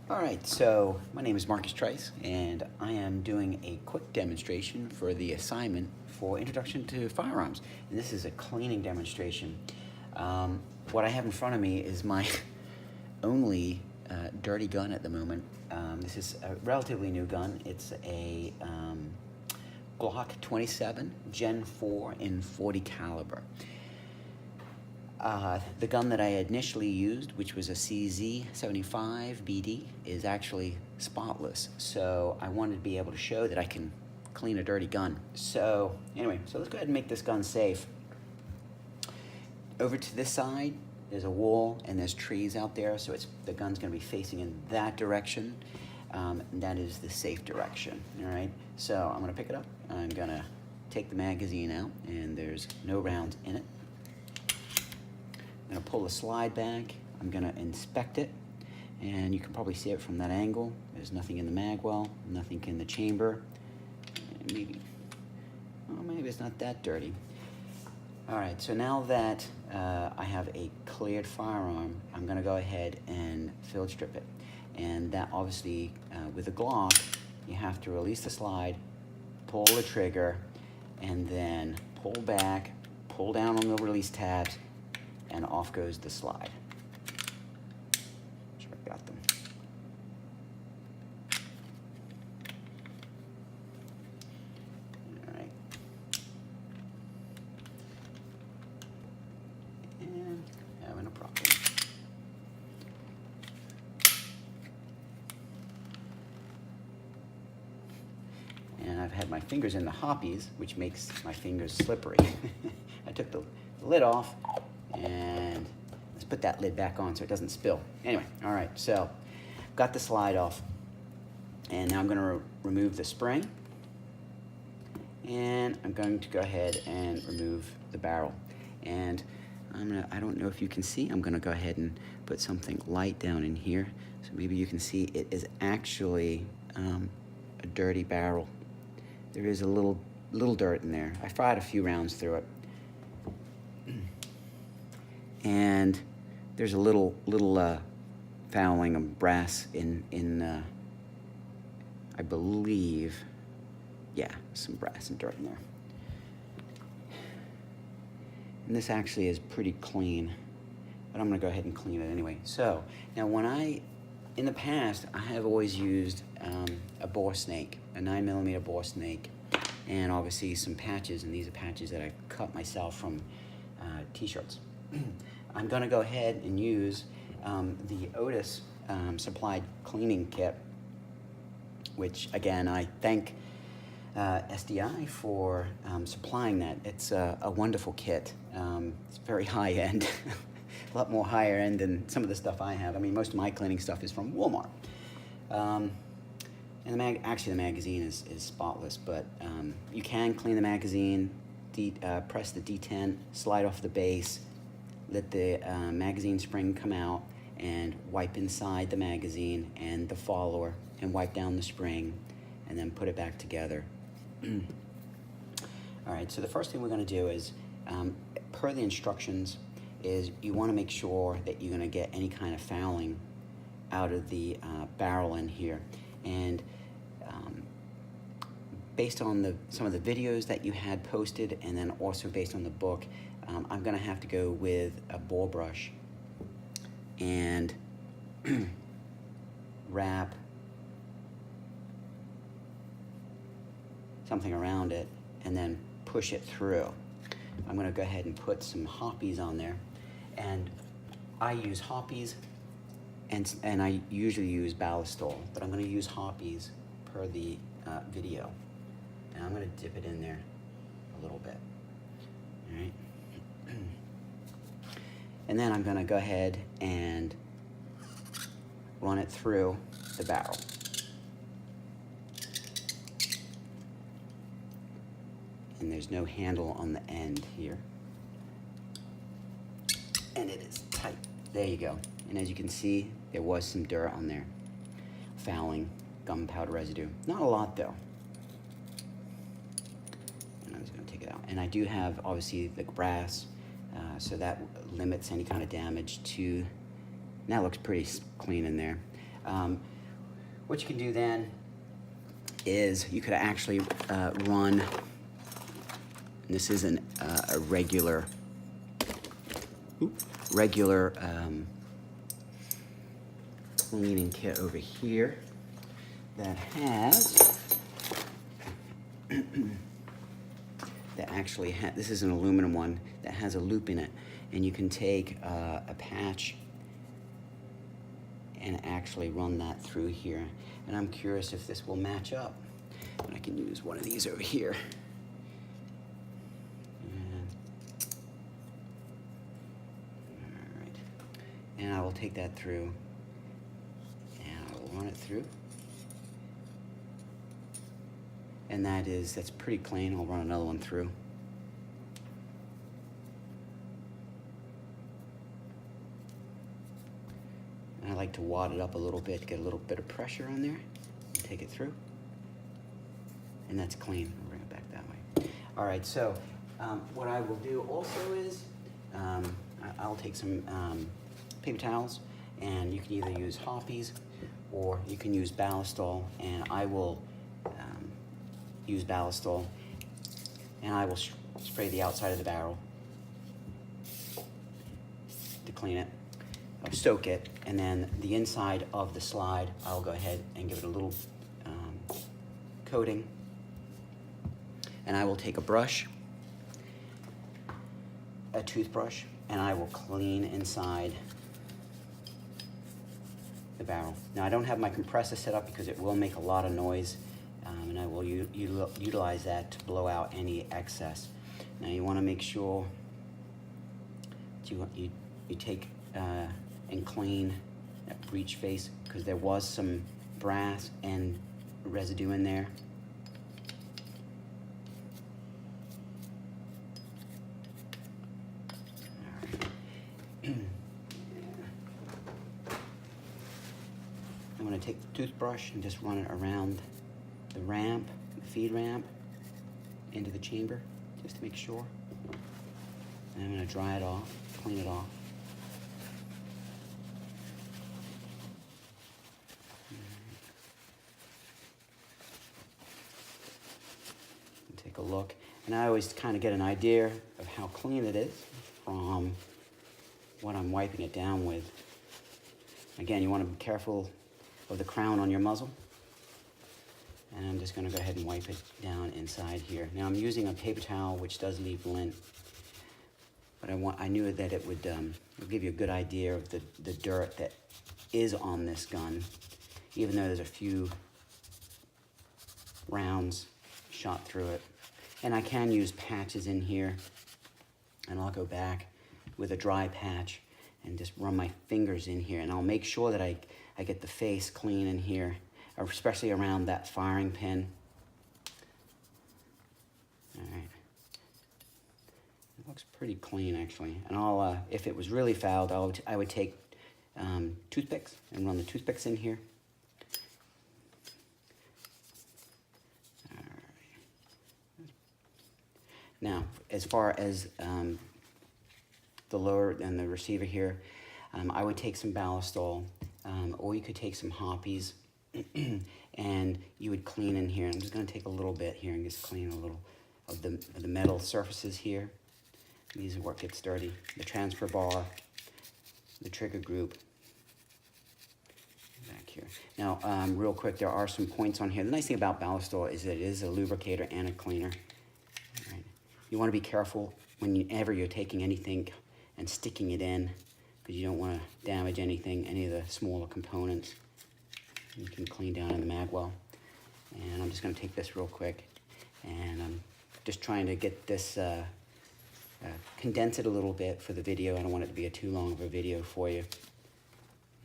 All right, so my name is Marcus Trice, and I am doing a quick demonstration for the assignment for Introduction to Firearms. And this is a cleaning demonstration. What I have in front of me is my only dirty gun at the moment. This is a relatively new gun. It's a Glock 27 Gen 4 in .40 caliber. The gun that I initially used, which was a CZ75 BD, is actually spotless. So I wanted to be able to show that I can clean a dirty gun. So anyway, so let's go ahead and make this gun safe. Over to this side, there's a wall and there's trees out there, so the gun's gonna be facing in that direction. And that is the safe direction, all right? So I'm gonna pick it up, I'm gonna take the magazine out, and there's no rounds in it. I'm gonna pull the slide back, I'm gonna inspect it, and you can probably see it from that angle. There's nothing in the mag well, nothing in the chamber. And maybe it's not that dirty. All right, so now that I have a cleared firearm, I'm gonna go ahead and field strip it. And that obviously, with a Glock, you have to release the slide, pull the trigger, and then pull back, pull down on the release tabs, and off goes the slide. Sure, I got them. All right. And having a problem. And I've had my fingers in the hoppies, which makes my fingers slippery. I took the lid off, and let's put that lid back on so it doesn't spill. Anyway, all right, so got the slide off, and now I'm gonna remove the spring, and I'm going to go ahead and remove the barrel. And I don't know if you can see, I'm gonna go ahead and put something light down in here, so maybe you can see it is actually a dirty barrel. There is a little dirt in there. I fired a few rounds through it. And there's a little fouling of brass in I believe, yeah, some brass and dirt in there. And this actually is pretty clean, but I'm gonna go ahead and clean it anyway. So now in the past, I have always used a bore snake, a 9mm bore snake, and obviously some patches, and these are patches that I cut myself from t-shirts. I'm gonna go ahead and use the Otis supplied cleaning kit, which again, I thank SDI for supplying that. It's a wonderful kit. It's very high end, a lot more higher end than some of the stuff I have. I mean, most of my cleaning stuff is from Walmart. And actually the magazine is spotless, but you can clean the magazine, press the detent, slide off the base, let the magazine spring come out, and wipe inside the magazine and the follower, and wipe down the spring, and then put it back together. All right, so the first thing we're gonna do is, per the instructions, is you wanna make sure that you're gonna get any kind of fouling out of the barrel in here. And based on some of the videos that you had posted, and then also based on the book, I'm gonna have to go with a bore brush and wrap something around it and then push it through. I'm gonna go ahead and put some hoppies on there, and I use hoppies, and I usually use ballistol, but I'm gonna use hoppies per the video. And I'm gonna dip it in there a little bit, all right? And then I'm gonna go ahead and run it through the barrel. And there's no handle on the end here. And it is tight. There you go. And as you can see, there was some dirt on there. Fouling, gunpowder residue. Not a lot though. And I'm just gonna take it out. And I do have, obviously, the brass, so that limits any kind of damage to, that looks pretty clean in there. what you can do then is you could actually run, and this isn't a regular cleaning kit over here that has, this is an aluminum one that has a loop in it, and you can take a patch and actually run that through here. And I'm curious if this will match up. And I can use one of these over here. All right. And I will take that through, and I will run it through. And that's pretty clean. I'll run another one through. And I like to wad it up a little bit to get a little bit of pressure on there. And take it through. And that's clean. I'll bring it back that way. All right, so what I will do also is I'll take some paper towels, and you can either use Hoppies or you can use Ballistol, and I will use Ballistol, and I will spray the outside of the barrel to clean it. I'll soak it, and then the inside of the slide, I'll go ahead and give it a little coating. And I will take a brush, a toothbrush, and I will clean inside the barrel. Now, I don't have my compressor set up because it will make a lot of noise, and I will utilize that to blow out any excess. Now, you want to make sure that you take and clean that breech face, because there was some brass and residue in there. I'm going to take the toothbrush and just run it around the ramp, the feed ramp, into the chamber, just to make sure. And I'm going to dry it off, clean it off. And take a look. And I always kind of get an idea of how clean it is from what I'm wiping it down with. Again, you want to be careful of the crown on your muzzle. And I'm just going to go ahead and wipe it down inside here. Now I'm using a paper towel, which does leave lint, but I knew that it would give you a good idea of the dirt that is on this gun, even though there's a few rounds shot through it. And I can use patches in here, and I'll go back with a dry patch and just run my fingers in here, and I'll make sure that I get the face clean in here, especially around that firing pin. All right. It looks pretty clean, actually. And I'll, if it was really fouled, I would take toothpicks and run the toothpicks in here. All right. Now, as far as the lower and the receiver here, I would take some Ballistol, or you could take some Hoppies, and you would clean in here. I'm just going to take a little bit here and just clean a little of the metal surfaces here. These are what gets dirty. The transfer bar, the trigger group, back here. Now, real quick, there are some points on here. The nice thing about Ballistol is that it is a lubricator and a cleaner. All right. You want to be careful whenever you're taking anything and sticking it in, because you don't want to damage anything, any of the smaller components. You can clean down in the mag well. And I'm just going to take this real quick, and I'm just trying to get this, condense it a little bit for the video. I don't want it to be too long of a video for you.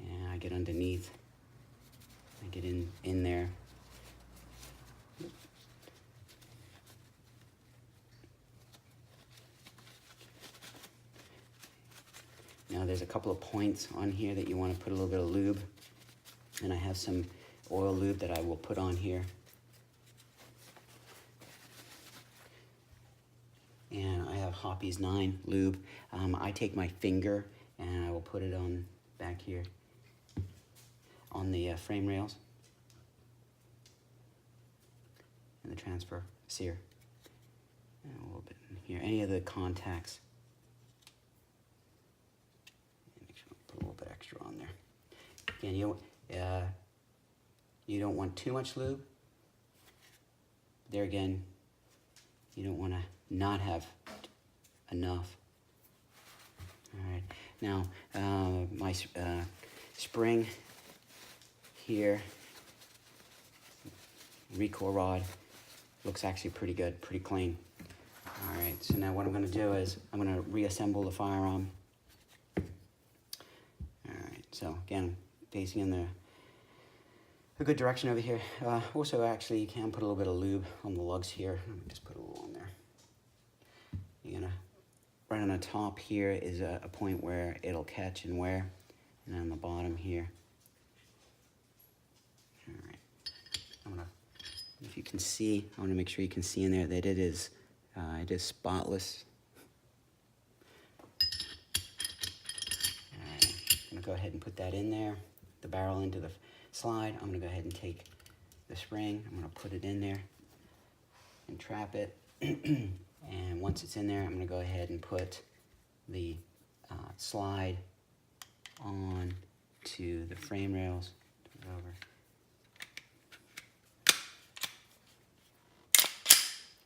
And I get underneath, I get in there. Now there's a couple of points on here that you want to put a little bit of lube, and I have some oil lube that I will put on here. And I have Hoppies 9 lube. I take my finger and I will put it on back here on the frame rails. and the transfer sear. And a little bit in here. Any of the contacts. Make sure I put a little bit extra on there. Again, you don't want too much lube. There again, you don't want to not have enough. All right, now my spring here, recoil rod, looks actually pretty good, pretty clean. All right, so now what I'm going to do is I'm going to reassemble the firearm. All right, so again, facing in a good direction over here. Also, actually, you can put a little bit of lube on the lugs here. Let me just put a little on there. You're gonna, right on the top here is a point where it'll catch and wear, and on the bottom here. All right, I'm gonna, if you can see, I want to make sure you can see in there that it is spotless. All right, I'm gonna go ahead and put that in there, the barrel into the slide. I'm gonna go ahead and take the spring, I'm gonna put it in there and trap it. And once it's in there, I'm gonna go ahead and put the slide on to the frame rails. Turn it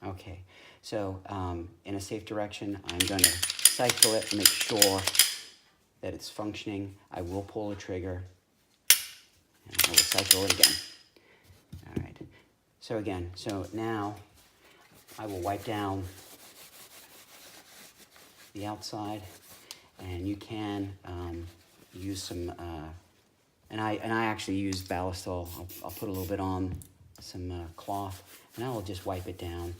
over. Okay, so in a safe direction, I'm gonna cycle it and make sure that it's functioning. I will pull the trigger, and I will cycle it again. All right, so again, so now I will wipe down the outside, and you can use some, and I actually use Ballistol. I'll put a little bit on some cloth, and I will just wipe it down,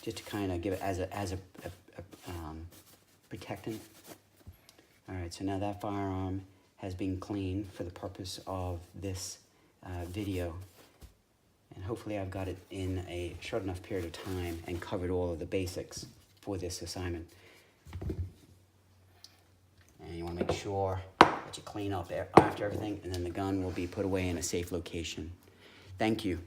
just to kind of give it as a protectant. All right, so now that firearm has been cleaned for the purpose of this video. And hopefully I've got it in a short enough period of time and covered all of the basics for this assignment. And you want to make sure that you clean up after everything, and then the gun will be put away in a safe location. Thank you.